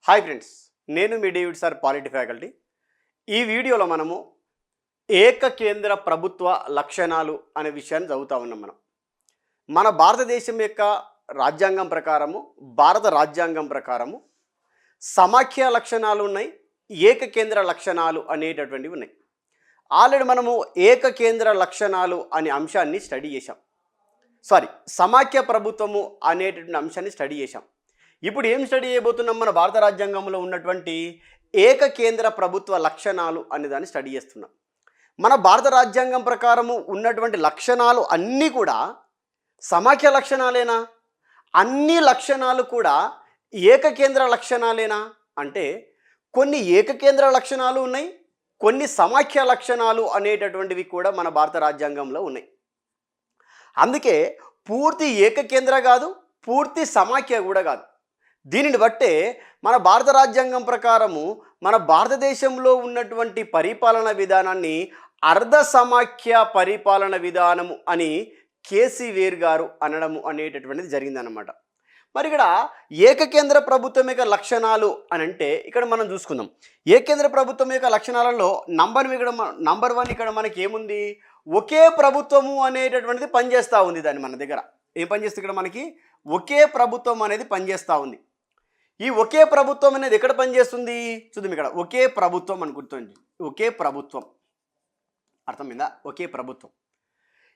Hi friends, నేను మీ David sir polity faculty. ఈ వీడియోలో మనము ఏకకేంద్ర ప్రభుత్వ లక్షణాలు అనే విషయాన్ని చదువుతా ఉన్నాం. మన భారతదేశం యొక్క రాజ్యాంగం ప్రకారము, భారత రాజ్యాంగం ప్రకారము సమాఖ్య లక్షణాలు ఉన్నాయి, ఏకకేంద్ర లక్షణాలు అనేటటువంటివి ఉన్నాయి. ఆల్రెడీ మనము ఏకకేంద్ర లక్షణాలు అనే అంశాన్ని స్టడీ చేశాం. సమాఖ్య ప్రభుత్వము అనేటటువంటి అంశాన్ని స్టడీ చేశాం. ఇప్పుడు ఏం స్టడీ చేయబోతున్నాం? మన భారత రాజ్యాంగంలో ఉన్నటువంటి ఏకకేంద్ర ప్రభుత్వ లక్షణాలు అనే దాన్ని స్టడీ చేస్తున్నాం. మన భారత రాజ్యాంగం ప్రకారము ఉన్నటువంటి లక్షణాలు అన్నీ కూడా సమాఖ్య లక్షణాలేనా? అన్ని లక్షణాలు కూడా ఏకకేంద్ర లక్షణాలేనా అంటే కొన్ని ఏకకేంద్ర లక్షణాలు ఉన్నాయి, కొన్ని సమాఖ్య లక్షణాలు అనేటటువంటివి కూడా మన భారత రాజ్యాంగంలో ఉన్నాయి. అందుకే పూర్తి ఏకకేంద్ర కాదు, పూర్తి సమాఖ్య కూడా కాదు. దీనిని బట్టే మన భారత రాజ్యాంగం ప్రకారము మన భారతదేశంలో ఉన్నటువంటి పరిపాలన విధానాన్ని అర్ధ సమాఖ్య పరిపాలన విధానము అని కేసీ వేర్ గారు అనడము అనేటటువంటిది జరిగిందనమాట. మరి ఇక్కడ ఏకకేంద్ర ప్రభుత్వం యొక్క లక్షణాలు అని అంటే ఇక్కడ మనం చూసుకుందాం. ఏకకేంద్ర ప్రభుత్వం యొక్క లక్షణాలలో నంబర్ వన్ ఇక్కడ మనకి ఏముంది? ఒకే ప్రభుత్వము అనేటటువంటిది పనిచేస్తూ ఉంది. దాన్ని మన దగ్గర ఏం పనిచేస్తుంది? ఇక్కడ మనకి ఒకే ప్రభుత్వం అనేది పనిచేస్తూ ఉంది. ఈ ఒకే ప్రభుత్వం అనేది ఎక్కడ పనిచేస్తుంది చూద్దాం. ఇక్కడ ఒకే ప్రభుత్వం అని గుర్తుంది. ఒకే ప్రభుత్వం అర్థమైందా? ఒకే ప్రభుత్వం.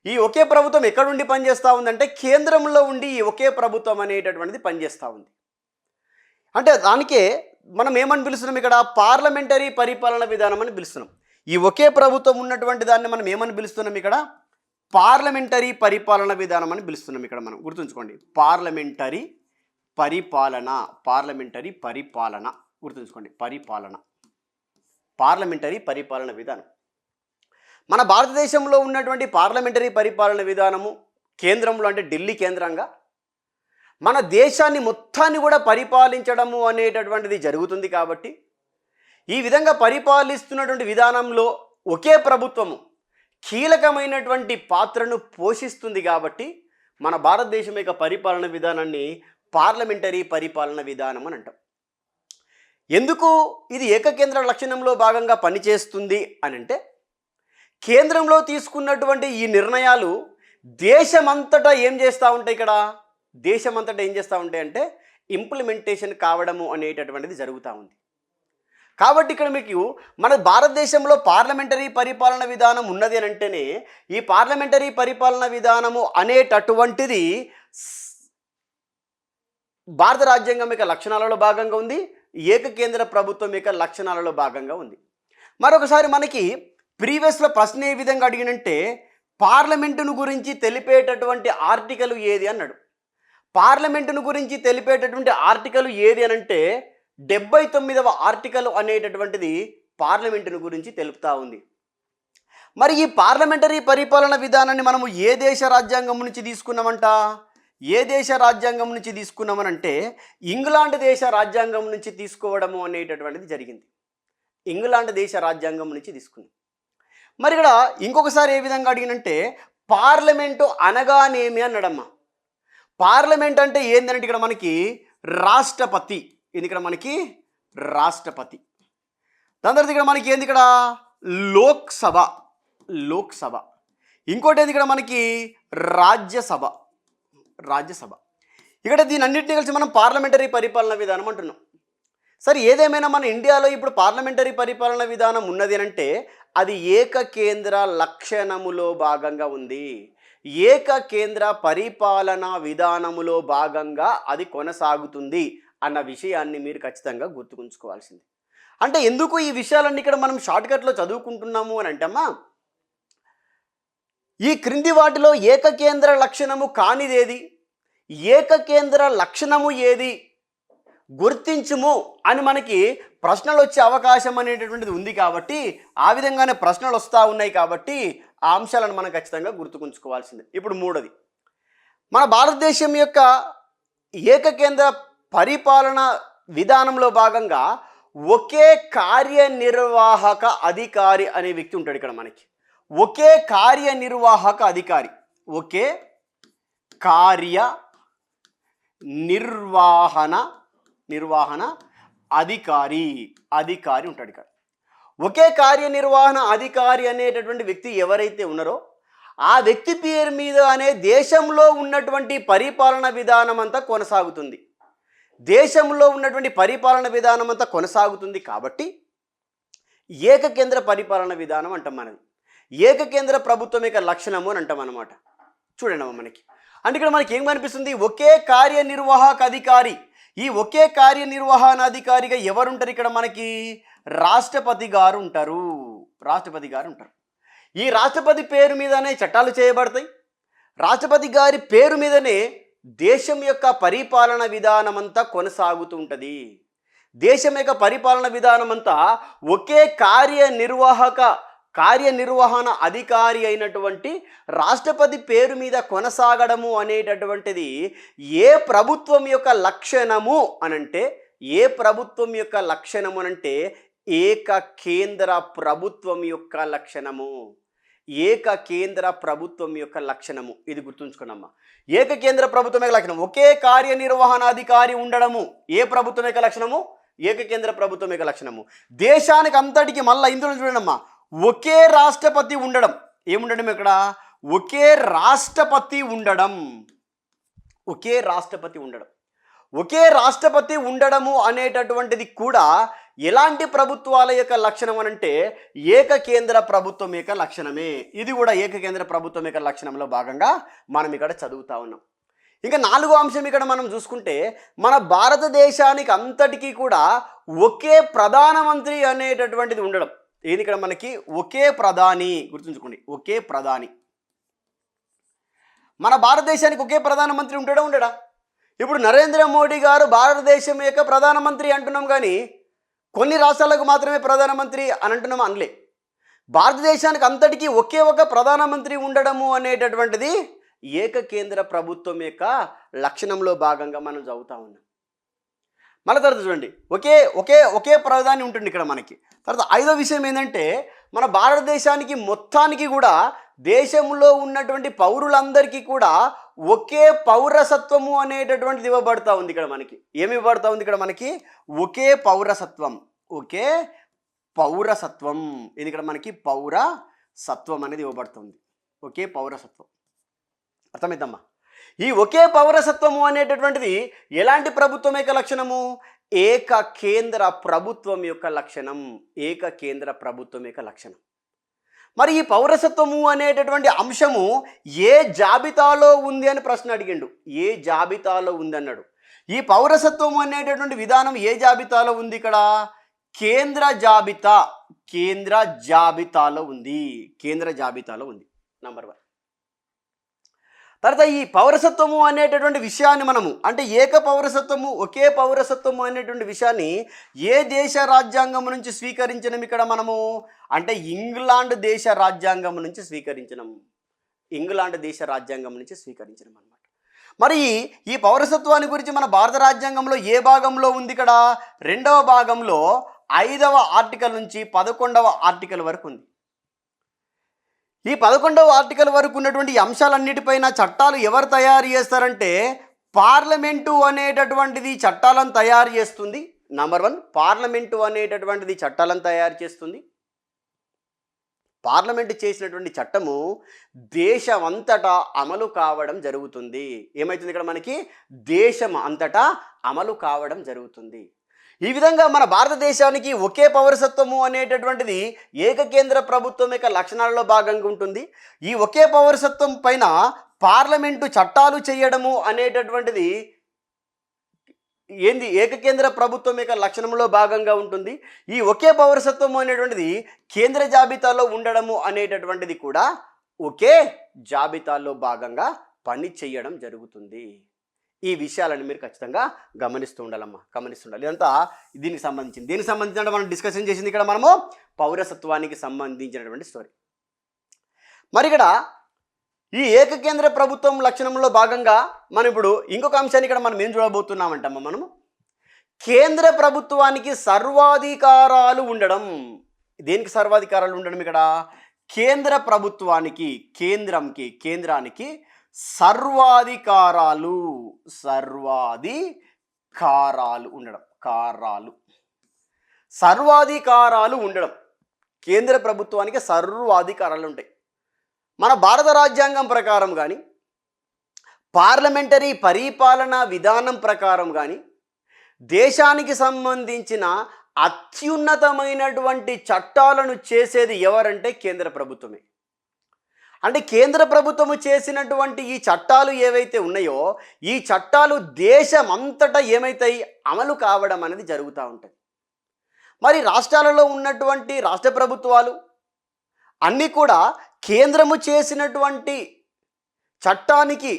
ఈ ఒకే ప్రభుత్వం ఎక్కడ ఉండి పనిచేస్తూ ఉందంటే కేంద్రంలో ఉండి ఈ ఒకే ప్రభుత్వం అనేటటువంటిది పనిచేస్తూ ఉంది. అంటే దానికే మనం ఏమని పిలుస్తున్నాం? ఇక్కడ పార్లమెంటరీ పరిపాలన విధానం అని పిలుస్తున్నాం. ఈ ఒకే ప్రభుత్వం ఉన్నటువంటి దాన్ని మనం ఏమని పిలుస్తున్నాం? ఇక్కడ పార్లమెంటరీ పరిపాలన విధానం అని పిలుస్తున్నాం. ఇక్కడ మనం గుర్తుంచుకోండి, పార్లమెంటరీ పరిపాలన గుర్తుంచుకోండి, పార్లమెంటరీ పరిపాలన విధానం. మన భారతదేశంలో ఉన్నటువంటి పార్లమెంటరీ పరిపాలన విధానము కేంద్రంలో అంటే ఢిల్లీ కేంద్రంగా మన దేశాన్ని మొత్తాన్ని కూడా పరిపాలించడము అనేటటువంటిది జరుగుతుంది. కాబట్టి ఈ విధంగా పరిపాలిస్తున్నటువంటి విధానంలో ఒకే ప్రభుత్వము కీలకమైనటువంటి పాత్రను పోషిస్తుంది. కాబట్టి మన భారతదేశం యొక్క పరిపాలన విధానాన్ని పార్లమెంటరీ పరిపాలన విధానం అని అంటాం. ఎందుకు ఇది ఏకకేంద్ర లక్షణంలో భాగంగా పనిచేస్తుంది అని అంటే కేంద్రంలో తీసుకున్నటువంటి ఈ నిర్ణయాలు దేశమంతటా ఏం చేస్తూ ఉంటాయి? ఇక్కడ దేశమంతటా ఏం చేస్తూ ఉంటాయి అంటే ఇంప్లిమెంటేషన్ కావడము అనేటటువంటిది జరుగుతూ ఉంది. కాబట్టి ఇక్కడ మీకు మన భారతదేశంలో పార్లమెంటరీ పరిపాలన విధానం ఉన్నది అని అంటేనే ఈ పార్లమెంటరీ పరిపాలన విధానము అనేటటువంటిది భారత రాజ్యాంగం యొక్క లక్షణాలలో భాగంగా ఉంది, ఏకకేంద్ర ప్రభుత్వం యొక్క లక్షణాలలో భాగంగా ఉంది. మరొకసారి మనకి ప్రీవియస్లో ప్రశ్న ఏ విధంగా అడిగినంటే పార్లమెంటును గురించి తెలిపేటటువంటి ఆర్టికల్ ఏది అన్నాడు. పార్లమెంటును గురించి తెలిపేటటువంటి ఆర్టికల్ ఏది అని అంటే 79వ ఆర్టికల్ అనేటటువంటిది పార్లమెంటును గురించి తెలుపుతూ ఉంది. మరి ఈ పార్లమెంటరీ పరిపాలన విధానాన్ని మనము ఏ దేశ రాజ్యాంగం నుంచి తీసుకున్నామంట? ఏ దేశ రాజ్యాంగం నుంచి తీసుకున్నామనంటే ఇంగ్లాండ్ దేశ రాజ్యాంగం నుంచి తీసుకోవడము అనేటటువంటిది జరిగింది. ఇంగ్లాండ్ దేశ రాజ్యాంగం నుంచి తీసుకున్నాం. మరి ఇక్కడ ఇంకొకసారి ఏ విధంగా అడిగినంటే పార్లమెంటు అనగానేమి అన్నాడమ్మా. పార్లమెంట్ అంటే ఏంటంటే ఇక్కడ మనకి రాష్ట్రపతి. ఇది ఇక్కడ మనకి రాష్ట్రపతి. దాని తర్వాత ఇక్కడ మనకి ఏంది? ఇక్కడ లోక్సభ. ఇంకోటి ఏంది? ఇక్కడ మనకి రాజ్యసభ. ఇక్కడ దీని అన్నింటినీ కలిసి మనం పార్లమెంటరీ పరిపాలన విధానం అంటున్నాం. సరే, ఏదేమైనా మన ఇండియాలో ఇప్పుడు పార్లమెంటరీ పరిపాలన విధానం ఉన్నది అంటే అది ఏకకేంద్ర లక్షణములో భాగంగా ఉంది. ఏకకేంద్ర పరిపాలన విధానములో భాగంగా అది కొనసాగుతుంది అన్న విషయాన్ని మీరు ఖచ్చితంగా గుర్తుకుంచుకోవాల్సింది. అంటే ఎందుకు ఈ విషయాలన్నీ ఇక్కడ మనం షార్ట్కట్లో చదువుకుంటున్నాము అని అంటమ్మా, ఈ క్రింది వాటిలో ఏకకేంద్ర లక్షణము కానిదేది, ఏకకేంద్ర లక్షణము ఏది గుర్తించుము అని మనకి ప్రశ్నలు వచ్చే అవకాశం అనేటటువంటిది ఉంది. కాబట్టి ఆ విధంగానే ప్రశ్నలు వస్తూ ఉన్నాయి. కాబట్టి ఆ అంశాలను మనం ఖచ్చితంగా గుర్తుకుంచుకోవాల్సిందే. ఇప్పుడు మూడోది, మన భారతదేశం యొక్క ఏకకేంద్ర పరిపాలన విధానంలో భాగంగా ఒకే కార్యనిర్వాహక అధికారి అనే వ్యక్తి ఉంటాడు. ఇక్కడ మనకి ఒకే కార్యనిర్వాహక అధికారి, ఒకే కార్య నిర్వహణ అధికారి అధికారి ఉంటాడు ఇక్కడ. ఒకే కార్యనిర్వహణ అధికారి అనేటటువంటి వ్యక్తి ఎవరైతే ఉన్నారో ఆ వ్యక్తి పేరు మీద అనే దేశంలో ఉన్నటువంటి పరిపాలన విధానం అంతా కొనసాగుతుంది. దేశంలో ఉన్నటువంటి పరిపాలన విధానం అంతా కొనసాగుతుంది కాబట్టి ఏకకేంద్ర పరిపాలన విధానం అంటాం. మనది ఏకకేంద్ర ప్రభుత్వం యొక్క లక్షణము అని అంటాం అన్నమాట. చూడండి అమ్మ, మనకి అంటే ఇక్కడ మనకి ఏం కనిపిస్తుంది, ఒకే కార్యనిర్వాహక అధికారి. ఈ ఒకే కార్యనిర్వహణాధికారిగా ఎవరుంటారు ఇక్కడ మనకి, రాష్ట్రపతి గారు ఉంటారు. రాష్ట్రపతి గారు ఉంటారు. ఈ రాష్ట్రపతి పేరు మీదనే చట్టాలు చేయబడతాయి. రాష్ట్రపతి గారి పేరు మీదనే దేశం యొక్క పరిపాలన విధానం అంతా కొనసాగుతూ ఉంటుంది. దేశం యొక్క పరిపాలన విధానం అంతా ఒకే కార్యనిర్వహణ అధికారి అయినటువంటి రాష్ట్రపతి పేరు మీద కొనసాగడము అనేటటువంటిది ఏ ప్రభుత్వం యొక్క లక్షణము అనంటే, ఏ ప్రభుత్వం యొక్క లక్షణము అనంటే ఏక కేంద్ర ప్రభుత్వం యొక్క లక్షణము. ఏకకేంద్ర ప్రభుత్వం యొక్క లక్షణము. ఇది గుర్తుంచుకున్నమ్మా. ఏకకేంద్ర ప్రభుత్వం యొక్క లక్షణం ఒకే కార్యనిర్వహణాధికారి ఉండడము. ఏ ప్రభుత్వం యొక్క లక్షణము, ఏకకేంద్ర ప్రభుత్వం యొక్క లక్షణము. దేశానికి అంతటికి మళ్ళీ ఇందులో చూడండమ్మా, ఒకే రాష్ట్రపతి ఉండడం. ఏముండడం ఇక్కడ, ఒకే రాష్ట్రపతి ఉండడం. ఒకే రాష్ట్రపతి ఉండడం. ఒకే రాష్ట్రపతి ఉండడము అనేటటువంటిది కూడా ఎలాంటి ప్రభుత్వాల యొక్క లక్షణం అనంటే ఏకకేంద్ర ప్రభుత్వం యొక్క లక్షణమే. ఇది కూడా ఏకకేంద్ర ప్రభుత్వం యొక్క లక్షణంలో భాగంగా మనం ఇక్కడ చదువుతా ఉన్నాం. ఇంకా 4వ అంశం ఇక్కడ మనం చూసుకుంటే, మన భారతదేశానికి అంతటికీ కూడా ఒకే ప్రధానమంత్రి అనేటటువంటిది ఉండడం. ఏది ఇక్కడ మనకి, ఒకే ప్రధాని. గుర్తుంచుకోండి, ఒకే ప్రధాని. మన భారతదేశానికి ఒకే ప్రధానమంత్రి ఉండడా? ఇప్పుడు నరేంద్ర మోడీ గారు భారతదేశం యొక్క ప్రధానమంత్రి అంటున్నాం, కానీ కొన్ని రాష్ట్రాలకు మాత్రమే ప్రధానమంత్రి అని అంటున్నాం అనలే. భారతదేశానికి అంతటికీ ఒకే ఒక ప్రధానమంత్రి ఉండడము అనేటటువంటిది ఏకకేంద్ర ప్రభుత్వం యొక్క లక్షణంలో భాగంగా మనం చదువుతా ఉన్నాం. మళ్ళీ తర్వాత చూడండి, ఒకే ప్రధాని ఉంటుంది ఇక్కడ మనకి. తర్వాత 5వ విషయం ఏంటంటే, మన భారతదేశానికి మొత్తానికి కూడా దేశంలో ఉన్నటువంటి పౌరులందరికీ కూడా ఒకే పౌరసత్వము అనేటటువంటిది ఇవ్వబడతా ఉంది ఇక్కడ మనకి. ఏమి ఇవ్వబడతా ఉంది ఇక్కడ మనకి, ఒకే పౌరసత్వం. ఒకే పౌరసత్వం. ఇది ఇక్కడ మనకి పౌరసత్వం అనేది ఇవ్వబడుతుంది. ఒకే పౌరసత్వం. అర్థమైందమ్మా? ఈ ఒకే పౌరసత్వము అనేటటువంటిది ఎలాంటి ప్రభుత్వం యొక్క లక్షణము, ఏకకేంద్ర ప్రభుత్వం యొక్క లక్షణం. ఏకకేంద్ర ప్రభుత్వం యొక్క లక్షణం. మరి ఈ పౌరసత్వము అనేటటువంటి అంశము ఏ జాబితాలో ఉంది అని ప్రశ్న అడిగిండు. ఏ జాబితాలో ఉంది అన్నాడు. ఈ పౌరసత్వము అనేటటువంటి విధానం ఏ జాబితాలో ఉంది ఇక్కడ, కేంద్ర జాబితాలో ఉంది. కేంద్ర జాబితాలో ఉంది. నంబర్ 1. తర్వాత ఈ పౌరసత్వము అనేటటువంటి విషయాన్ని మనము, అంటే ఏక పౌరసత్వము, ఒకే పౌరసత్వము అనేటువంటి విషయాన్ని ఏ దేశ రాజ్యాంగం నుంచి స్వీకరించినాం ఇక్కడ మనము అంటే, ఇంగ్లాండ్ దేశ రాజ్యాంగం నుంచి స్వీకరించినాం. ఇంగ్లాండ్ దేశ రాజ్యాంగం నుంచి స్వీకరించినాం అన్నమాట. మరి ఈ పౌరసత్వాన్ని గురించి మన భారత రాజ్యాంగంలో ఏ భాగంలో ఉంది ఇక్కడ, 2వ భాగంలో 5వ ఆర్టికల్ నుంచి 11వ ఆర్టికల్ వరకు ఉంది. ఈ 11వ ఆర్టికల్ వరకు ఉన్నటువంటి అంశాలన్నిటిపైన చట్టాలు ఎవరు తయారు చేస్తారంటే, పార్లమెంటు అనేటటువంటిది చట్టాలను తయారు చేస్తుంది. నంబర్ 1, పార్లమెంటు అనేటటువంటిది చట్టాలను తయారు చేస్తుంది. పార్లమెంటు చేసినటువంటి చట్టము దేశమంతటా అమలు కావడం జరుగుతుంది. ఏమవుతుంది ఇక్కడ మనకి, దేశం అంతటా అమలు కావడం జరుగుతుంది. ఈ విధంగా మన భారతదేశానికి ఒకే పౌరసత్వము అనేటటువంటిది ఏకకేంద్ర ప్రభుత్వం యొక్క లక్షణాలలో భాగంగా ఉంటుంది. ఈ ఒకే పౌరసత్వం పైన పార్లమెంటు చట్టాలు చేయడము అనేటటువంటిది ఏంది, ఏకకేంద్ర ప్రభుత్వం యొక్క లక్షణంలో భాగంగా ఉంటుంది. ఈ ఒకే పౌరసత్వము అనేటువంటిది కేంద్ర జాబితాలో ఉండడము అనేటటువంటిది కూడా ఒకే జాబితాలో భాగంగా పని చేయడం జరుగుతుంది. ఈ విషయాలను మీరు ఖచ్చితంగా గమనిస్తూ ఉండాలమ్మా, గమనిస్తుండాలి. ఇదంతా దీనికి సంబంధించిన మనం డిస్కషన్ చేసింది ఇక్కడ మనము పౌరసత్వానికి సంబంధించినటువంటి స్టోరీ. మరి ఇక్కడ ఈ ఏకకేంద్ర ప్రభుత్వం లక్షణంలో భాగంగా మనం ఇప్పుడు ఇంకొక అంశాన్ని ఇక్కడ మనం ఏం చూడబోతున్నామంటమ్మా, మనము కేంద్ర ప్రభుత్వానికి సర్వాధికారాలు ఉండడం. దేనికి సర్వాధికారాలు ఉండడం ఇక్కడ, కేంద్ర ప్రభుత్వానికి, కేంద్రానికి సర్వాధికారాలు ఉండడం. సర్వాధికారాలు ఉండడం. కేంద్ర ప్రభుత్వానికి సర్వాధికారాలు ఉంటాయి. మన భారత రాజ్యాంగం ప్రకారం కానీ, పార్లమెంటరీ పరిపాలనా విధానం ప్రకారం కానీ, దేశానికి సంబంధించిన అత్యున్నతమైనటువంటి చట్టాలను చేసేది ఎవరంటే కేంద్ర ప్రభుత్వమే. అంటే కేంద్ర ప్రభుత్వము చేసినటువంటి ఈ చట్టాలు ఏవైతే ఉన్నాయో, ఈ చట్టాలు దేశమంతటా ఏమైతాయి, అమలు కావడం అనేది జరుగుతూ ఉంటుంది. మరి రాష్ట్రాలలో ఉన్నటువంటి రాష్ట్ర ప్రభుత్వాలు అన్నీ కూడా కేంద్రము చేసినటువంటి చట్టానికి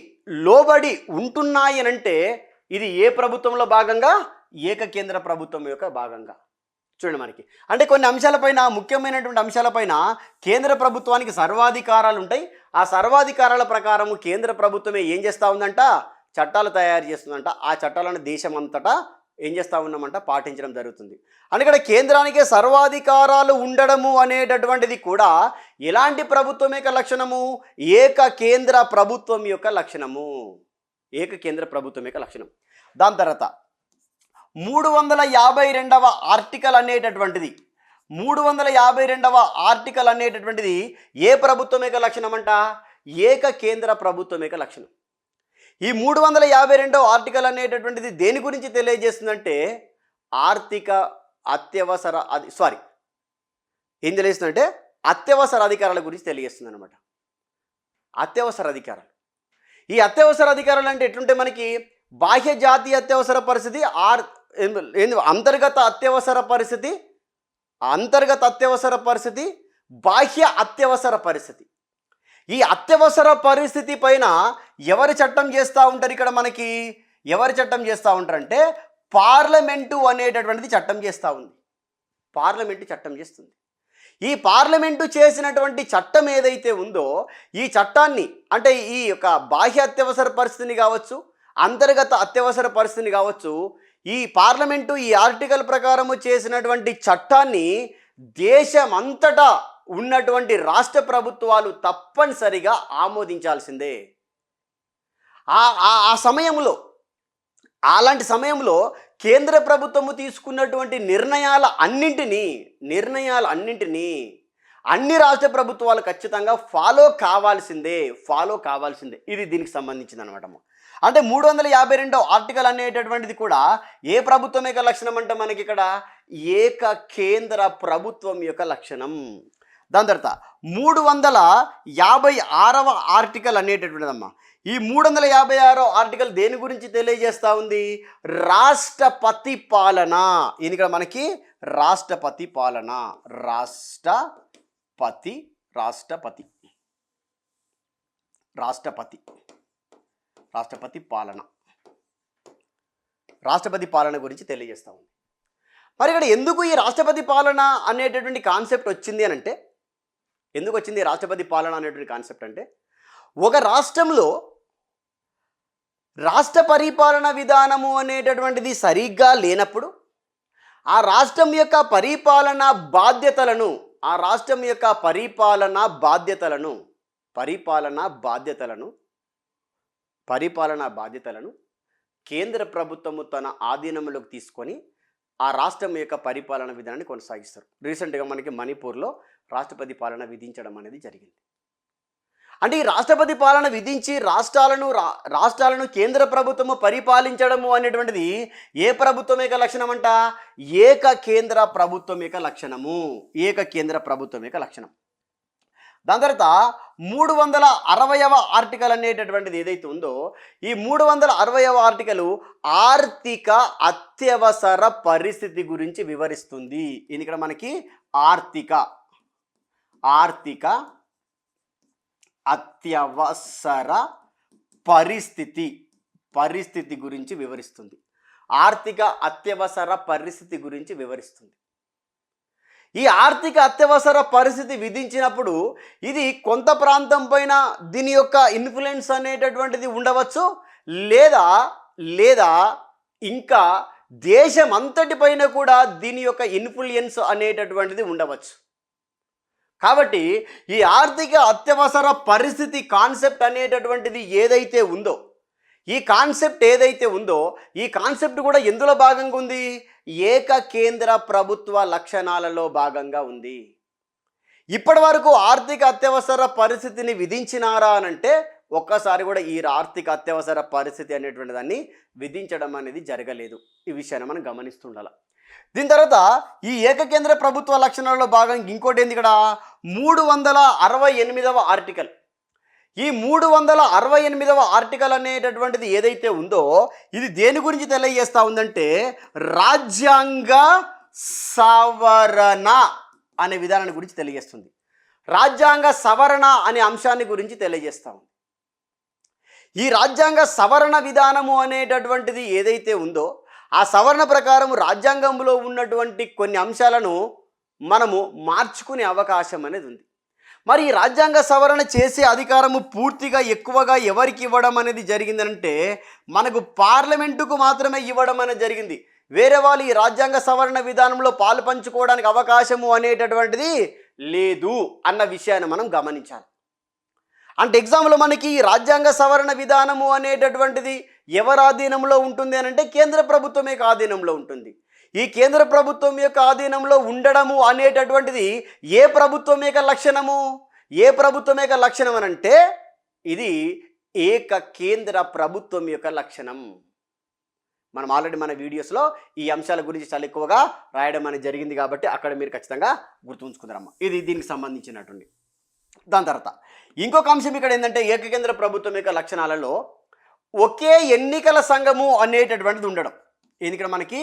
లోబడి ఉంటున్నాయనంటే ఇది ఏ ప్రభుత్వంలో భాగంగా? ఏకకేంద్ర ప్రభుత్వం యొక్క భాగంగా. చూడండి, మనకి అంటే కొన్ని అంశాలపైన, ముఖ్యమైనటువంటి అంశాలపైన కేంద్ర ప్రభుత్వానికి సర్వాధికారాలు ఉంటాయి. ఆ సర్వాధికారాల ప్రకారము కేంద్ర ప్రభుత్వమే ఏం చేస్తూ ఉందంట? చట్టాలు తయారు చేస్తుందంట. ఆ చట్టాలను దేశమంతటా ఏం చేస్తూ ఉన్నామంట? పాటించడం జరుగుతుంది. అంటే ఇక్కడ కేంద్రానికే సర్వాధికారాలు ఉండడము అనేటటువంటిది కూడా ఎలాంటి ప్రభుత్వం యొక్క లక్షణము? ఏకకేంద్ర ప్రభుత్వం యొక్క లక్షణము. ఏకకేంద్ర ప్రభుత్వం యొక్క లక్షణం. దాని తర్వాత 352వ ఆర్టికల్ అనేటటువంటిది 352వ ఆర్టికల్ అనేటటువంటిది ఏ ప్రభుత్వం యొక్క లక్షణం అంట? ఏకకేంద్ర ప్రభుత్వం యొక్క లక్షణం. ఈ 352వ ఆర్టికల్ అనేటటువంటిది దేని గురించి తెలియజేస్తుందంటే ఆర్థిక అత్యవసర ఏం తెలియజేస్తుందంటే అత్యవసర అధికారాల గురించి తెలియజేస్తుంది అనమాట. అత్యవసర అధికారాలు. ఈ అత్యవసర అధికారాలు అంటే ఎట్లుంటే మనకి బాహ్య జాతీయ అత్యవసర పరిస్థితి, అంతర్గత అత్యవసర పరిస్థితి, బాహ్య అత్యవసర పరిస్థితి. ఈ అత్యవసర పరిస్థితి పైన ఎవరు చట్టం చేస్తూ ఉంటారు? ఇక్కడ మనకి ఎవరు చట్టం చేస్తూ ఉంటారంటే పార్లమెంటు అనేటటువంటిది చట్టం చేస్తూ ఉంది. పార్లమెంటు చట్టం చేస్తుంది. ఈ పార్లమెంటు చేసినటువంటి చట్టం ఏదైతే ఉందో, ఈ చట్టాన్ని అంటే ఈ యొక్క బాహ్య అత్యవసర పరిస్థితిని కావచ్చు, అంతర్గత అత్యవసర పరిస్థితిని కావచ్చు, ఈ పార్లమెంటు ఈ ఆర్టికల్ ప్రకారము చేసినటువంటి చట్టాన్ని దేశమంతటా ఉన్నటువంటి రాష్ట్ర ప్రభుత్వాలు తప్పనిసరిగా ఆమోదించాల్సిందే. ఆ సమయంలో, అలాంటి సమయంలో కేంద్ర ప్రభుత్వము తీసుకున్నటువంటి నిర్ణయాలన్నింటినీ అన్ని రాష్ట్ర ప్రభుత్వాలు ఖచ్చితంగా ఫాలో కావాల్సిందే. ఇది దీనికి సంబంధించింది అనమాట. అంటే 352వ ఆర్టికల్ అనేటటువంటిది కూడా ఏ ప్రభుత్వం యొక్క లక్షణం అంటే మనకి ఇక్కడ ఏకకేంద్ర ప్రభుత్వం యొక్క లక్షణం. దాని తర్వాత 356వ ఆర్టికల్ అనేటటువంటిదమ్మా. ఈ 356వ ఆర్టికల్ దేని గురించి తెలియజేస్తూ ఉంది? రాష్ట్రపతి పాలన. ఇది ఇక్కడ మనకి రాష్ట్రపతి పాలన. రాష్ట్రపతి పాలన గురించి తెలియజేస్తూ ఉంది. మరి ఇక్కడ ఎందుకు ఈ రాష్ట్రపతి పాలన అనేటటువంటి కాన్సెప్ట్ వచ్చింది అని అంటే, ఎందుకు వచ్చింది రాష్ట్రపతి పాలన అనేటువంటి కాన్సెప్ట్ అంటే, ఒక రాష్ట్రంలో రాష్ట్ర పరిపాలన విధానము అనేటటువంటిది సరిగ్గా లేనప్పుడు ఆ రాష్ట్రం యొక్క పరిపాలనా బాధ్యతలను కేంద్ర ప్రభుత్వము తన ఆధీనంలోకి తీసుకొని ఆ రాష్ట్రం యొక్క పరిపాలన విధానాన్ని కొనసాగిస్తారు. రీసెంట్గా మనకి మణిపూర్లో రాష్ట్రపతి పాలన విధించడం అనేది జరిగింది. అంటే ఈ రాష్ట్రపతి పాలన విధించి రాష్ట్రాలను కేంద్ర ప్రభుత్వము పరిపాలించడము అనేటువంటిది ఏ ప్రభుత్వం యొక్క లక్షణం అంట? ఏకకేంద్ర ప్రభుత్వం యొక్క లక్షణం. దాని తర్వాత 360వ ఆర్టికల్ అనేటటువంటిది ఏదైతే ఉందో, ఈ 360వ ఆర్టికల్ ఆర్థిక అత్యవసర పరిస్థితి గురించి వివరిస్తుంది. ఇది ఇక్కడ మనకి ఆర్థిక అత్యవసర పరిస్థితి గురించి వివరిస్తుంది. ఆర్థిక అత్యవసర పరిస్థితి గురించి వివరిస్తుంది. ఈ ఆర్థిక అత్యవసర పరిస్థితి విధించినప్పుడు ఇది కొంత ప్రాంతం పైన దీని యొక్క ఇన్ఫ్లుయెన్స్ అనేటటువంటిది ఉండవచ్చు, లేదా ఇంకా దేశం అంతటిపైన కూడా దీని యొక్క ఇన్ఫ్లుయెన్స్ అనేటటువంటిది ఉండవచ్చు. కాబట్టి ఈ ఆర్థిక అత్యవసర పరిస్థితి కాన్సెప్ట్ అనేటటువంటిది ఏదైతే ఉందో, ఈ కాన్సెప్ట్ కూడా ఎందులో భాగంగా ఉంది? ఏకకేంద్ర ప్రభుత్వ లక్షణాలలో భాగంగా ఉంది. ఇప్పటి వరకు ఆర్థిక అత్యవసర పరిస్థితిని విధించినారా అనంటే ఒక్కసారి కూడా ఈ ఆర్థిక అత్యవసర పరిస్థితి అనేటువంటి దాన్ని విధించడం అనేది జరగలేదు. ఈ విషయాన్ని మనం గమనిస్తుండాలి. దీని తర్వాత ఈ ఏకకేంద్ర ప్రభుత్వ లక్షణాలలో భాగంగా ఇంకోటి ఏంది, ఇక్కడ 368వ ఆర్టికల్. ఈ 368వ ఆర్టికల్ అనేటటువంటిది ఏదైతే ఉందో ఇది దేని గురించి తెలియజేస్తూ ఉందంటే రాజ్యాంగ సవరణ అనే విధానాన్ని గురించి తెలియజేస్తుంది. రాజ్యాంగ సవరణ అనే అంశాన్ని గురించి తెలియజేస్తా ఉంది. ఈ రాజ్యాంగ సవరణ విధానము అనేటటువంటిది ఏదైతే ఉందో ఆ సవరణ ప్రకారం రాజ్యాంగంలో ఉన్నటువంటి కొన్ని అంశాలను మనము మార్చుకునే అవకాశం అనేది ఉంది. మరి ఈ రాజ్యాంగ సవరణ చేసే అధికారము పూర్తిగా ఎక్కువగా ఎవరికి ఇవ్వడం అనేది జరిగిందంటే మనకు పార్లమెంటుకు మాత్రమే ఇవ్వడం అనేది జరిగింది. వేరే వాళ్ళు ఈ రాజ్యాంగ సవరణ విధానంలో పాలు పంచుకోవడానికి అవకాశము అనేటటువంటిది లేదు అన్న విషయాన్ని మనం గమనించాలి. అంటే ఎగ్జామ్లో మనకి ఈ రాజ్యాంగ సవరణ విధానము అనేటటువంటిది ఎవరి ఆధీనంలో ఉంటుంది అని అంటే కేంద్ర ప్రభుత్వం యొక్క ఆధీనంలో ఉంటుంది. ఈ కేంద్ర ప్రభుత్వం యొక్క ఆధీనంలో ఉండడము అనేటటువంటిది ఏ ప్రభుత్వం యొక్క లక్షణము? ఏ ప్రభుత్వం యొక్క లక్షణం అని అంటే ఇది ఏక కేంద్ర ప్రభుత్వం యొక్క లక్షణం. మనం ఆల్రెడీ మన వీడియోస్లో ఈ అంశాల గురించి చాలా ఎక్కువగా రాయడం అనేది జరిగింది కాబట్టి అక్కడ మీరు ఖచ్చితంగా గుర్తుంచుకుందారమ్మా. ఇది దీనికి సంబంధించినటువంటి. దాని తర్వాత ఇంకొక అంశం ఇక్కడ ఏంటంటే ఏకకేంద్ర ప్రభుత్వం యొక్క లక్షణాలలో ఒకే ఎన్నికల సంఘము అనేటటువంటిది ఉండడం. ఇక్కడ మనకి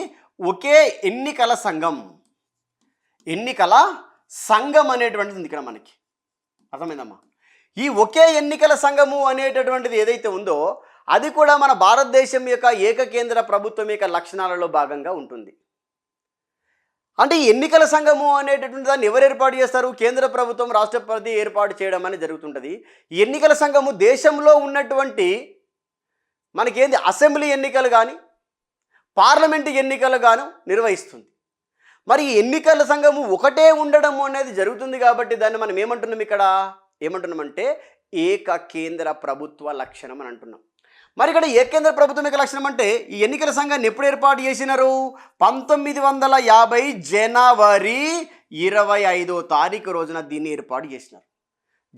ఒకే ఎన్నికల సంఘం అనేటువంటిది ఉంది ఇక్కడ మనకి. అర్థమైందమ్మా? ఈ ఒకే ఎన్నికల సంఘము అనేటటువంటిది ఏదైతే ఉందో అది కూడా మన భారతదేశం యొక్క ఏకకేంద్ర ప్రభుత్వం యొక్క లక్షణాలలో భాగంగా ఉంటుంది. అంటే ఈ ఎన్నికల సంఘము అనేటటువంటి దాన్ని ఎవరు ఏర్పాటు చేస్తారు? కేంద్ర ప్రభుత్వం, రాష్ట్రపతి ఏర్పాటు చేయడం అనేది జరుగుతుంటుంది. ఈ ఎన్నికల సంఘము దేశంలో ఉన్నటువంటి మనకేంది అసెంబ్లీ ఎన్నికలు కానీ పార్లమెంటు ఎన్నికలు గాను నిర్వహిస్తుంది. మరి ఈ ఎన్నికల సంఘము ఒకటే ఉండడం అనేది జరుగుతుంది కాబట్టి దాన్ని మనం ఏమంటున్నాం? ఇక్కడ ఏమంటున్నామంటే ఏక కేంద్ర ప్రభుత్వ లక్షణం అని అంటున్నాం. మరి ఇక్కడ ఏకేంద్ర ప్రభుత్వం యొక్క లక్షణం అంటే ఈ ఎన్నికల సంఘాన్ని ఎప్పుడు ఏర్పాటు చేసినారు? 1950 జనవరి 25వ తారీఖు రోజున దీన్ని ఏర్పాటు చేసినారు.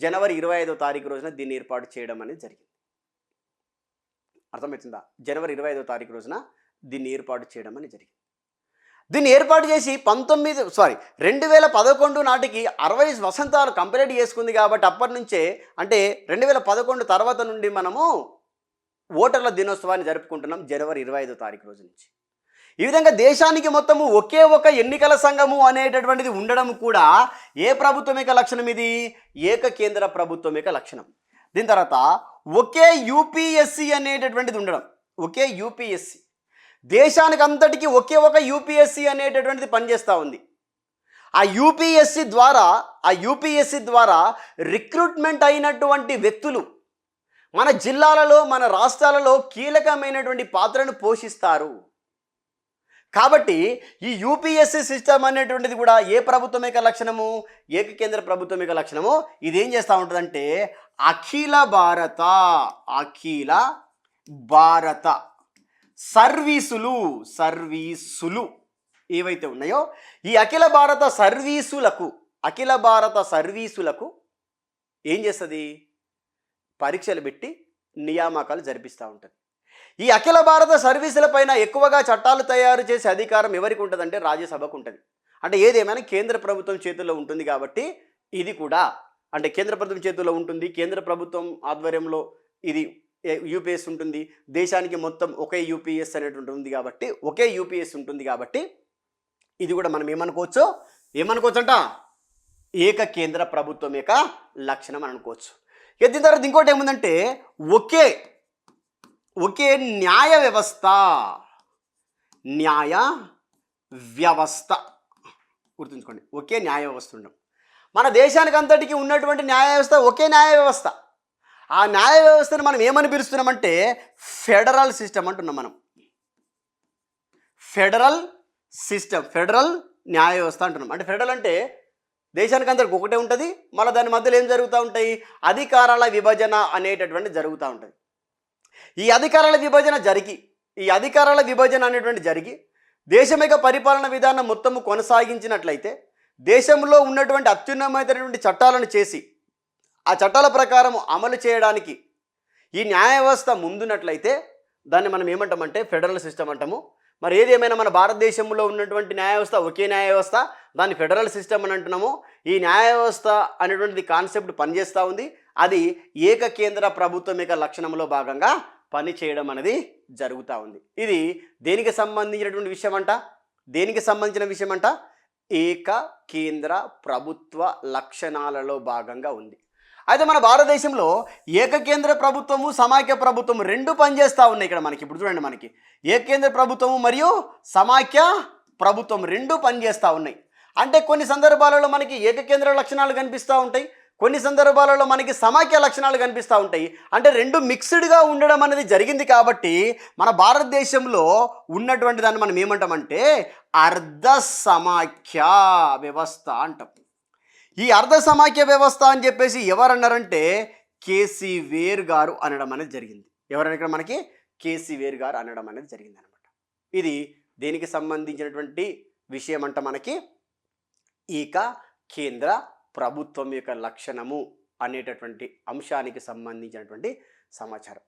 జనవరి 25వ తారీఖు రోజున దీన్ని ఏర్పాటు చేయడం అనేది జరిగింది. అర్థమవుతుందా? జనవరి 25వ తారీఖు రోజున దీన్ని ఏర్పాటు చేయడం అనేది జరిగింది. దీన్ని ఏర్పాటు చేసి 2011 నాటికి 60 వసంతాలు కంప్లీట్ చేసుకుంది కాబట్టి అప్పటి నుంచే అంటే 2011 తర్వాత నుండి మనము ఓటర్ల దినోత్సవాన్ని జరుపుకుంటున్నాం జనవరి 25వ తారీఖు రోజు నుంచి. ఈ విధంగా దేశానికి మొత్తము ఒకే ఒక ఎన్నికల సంఘము అనేటటువంటిది ఉండడం కూడా ఏ ప్రభుత్వం యొక్క లక్షణం? ఇది ఏక కేంద్ర ప్రభుత్వం యొక్క లక్షణం. దీని తర్వాత ఒకే యూపీఎస్సీ అనేటటువంటిది ఉండడం. ఒకే యూపీఎస్సీ దేశానికి అంతటికి ఒకే ఒక యూపీఎస్సీ అనేటటువంటిది పనిచేస్తూ ఉంది. ఆ యూపీఎస్సీ ద్వారా రిక్రూట్మెంట్ అయినటువంటి వ్యక్తులు మన జిల్లాలలో మన రాష్ట్రాలలో కీలకమైనటువంటి పాత్రను పోషిస్తారు. కాబట్టి ఈ యూపీఎస్సీ సిస్టమ్ అనేటువంటిది కూడా ఏ ప్రభుత్వం యొక్క లక్షణము? ఏక కేంద్ర ప్రభుత్వం యొక్క లక్షణము. ఇది ఏం చేస్తూ ఉంటుందంటే అఖిల భారత సర్వీసులు ఏవైతే ఉన్నాయో ఈ అఖిల భారత సర్వీసులకు ఏం చేస్తుంది? పరీక్షలు పెట్టి నియామకాలు జరిపిస్తూ ఉంటుంది. ఈ అఖిల భారత సర్వీసుల పైన ఎక్కువగా చట్టాలు తయారు చేసే అధికారం ఎవరికి ఉంటుందంటే రాజ్యసభకు ఉంటుంది. అంటే ఏదేమైనా కేంద్ర ప్రభుత్వం చేతుల్లో ఉంటుంది కాబట్టి ఇది కూడా అంటే కేంద్ర ప్రభుత్వం చేతుల్లో ఉంటుంది. కేంద్ర ప్రభుత్వం ఆధ్వర్యంలో ఇది యూపీఎస్ ఉంటుంది. దేశానికి మొత్తం ఒకే యూపీఎస్ అనేటువంటి ఉంది కాబట్టి ఒకే యూపీఎస్ ఉంటుంది కాబట్టి ఇది కూడా మనం ఏమనుకోవచ్చు అంట ఏక కేంద్ర ప్రభుత్వం యొక్క లక్షణం అని అనుకోవచ్చు. దీని తర్వాత ఇంకోటి ఏముందంటే ఒకే న్యాయ వ్యవస్థ గుర్తుంచుకోండి. ఒకే న్యాయ వ్యవస్థ ఉండడం. మన దేశానికి అంతటికి ఉన్నటువంటి న్యాయ వ్యవస్థ ఒకే న్యాయ వ్యవస్థ. ఆ న్యాయ వ్యవస్థను మనం ఏమని పిలుస్తున్నామంటే ఫెడరల్ సిస్టమ్ అంటున్నాం మనం. ఫెడరల్ న్యాయ వ్యవస్థ అంటున్నాం. అంటే ఫెడరల్ అంటే దేశానికి అందరికి ఒకటే ఉంటుంది. మళ్ళీ దాని మధ్యలో ఏం జరుగుతూ ఉంటాయి? అధికారాల విభజన అనేటటువంటి జరుగుతూ ఉంటుంది. ఈ అధికారాల విభజన అనేటువంటి జరిగి దేశం యొక్క పరిపాలన విధానం మొత్తము కొనసాగించినట్లయితే దేశంలో ఉన్నటువంటి అత్యున్నతమైనటువంటి చట్టాలను చేసి ఆ చట్టాల ప్రకారం అమలు చేయడానికి ఈ న్యాయ వ్యవస్థ ముందున్నట్లయితే దాన్ని మనం ఏమంటామంటే ఫెడరల్ సిస్టమ్ అంటాము. మరి ఏదేమైనా మన భారతదేశంలో ఉన్నటువంటి న్యాయ వ్యవస్థ ఒకే న్యాయ వ్యవస్థ, దాన్ని ఫెడరల్ సిస్టమ్ అని అంటున్నాము. ఈ న్యాయ వ్యవస్థ అనేటువంటిది కాన్సెప్ట్ పనిచేస్తూ ఉంది. అది ఏకకేంద్ర ప్రభుత్వం యొక్క లక్షణంలో భాగంగా పని చేయడం అనేది జరుగుతూ ఉంది. ఇది దేనికి సంబంధించినటువంటి విషయం అంట? దేనికి సంబంధించిన విషయం అంట? ఏక కేంద్ర ప్రభుత్వ లక్షణాలలో భాగంగా ఉంది. అయితే మన భారతదేశంలో ఏకకేంద్ర ప్రభుత్వము సమాఖ్య ప్రభుత్వము రెండు పనిచేస్తూ ఉన్నాయి. ఇక్కడ మనకి ఇప్పుడు చూడండి, మనకి ఏకకేంద్ర ప్రభుత్వము మరియు సమాఖ్య ప్రభుత్వం రెండు పనిచేస్తూ ఉన్నాయి. అంటే కొన్ని సందర్భాలలో మనకి ఏకకేంద్ర లక్షణాలు కనిపిస్తూ ఉంటాయి, కొన్ని సందర్భాలలో మనకి సమాఖ్య లక్షణాలు కనిపిస్తూ ఉంటాయి. అంటే రెండు మిక్స్డ్గా ఉండడం అనేది జరిగింది. కాబట్టి మన భారతదేశంలో ఉన్నటువంటి దాన్ని మనం ఏమంటామంటే అర్ధ సమాఖ్య వ్యవస్థ అంటాం. ఈ అర్ధ సమాఖ్య వ్యవస్థ అని చెప్పేసి ఎవరన్నారంటే కేసీ వేర్ గారు అనడం అనేది జరిగింది. ఎవరన్నా ఇక్కడ మనకి కేసీ వేర్ గారు అనడం అనేది జరిగింది అనమాట. ఇది దేనికి సంబంధించినటువంటి విషయం అంట? మనకి ఏక కేంద్ర ప్రభుత్వం యొక్క లక్షణము అనేటటువంటి అంశానికి సంబంధించినటువంటి సమాచారం.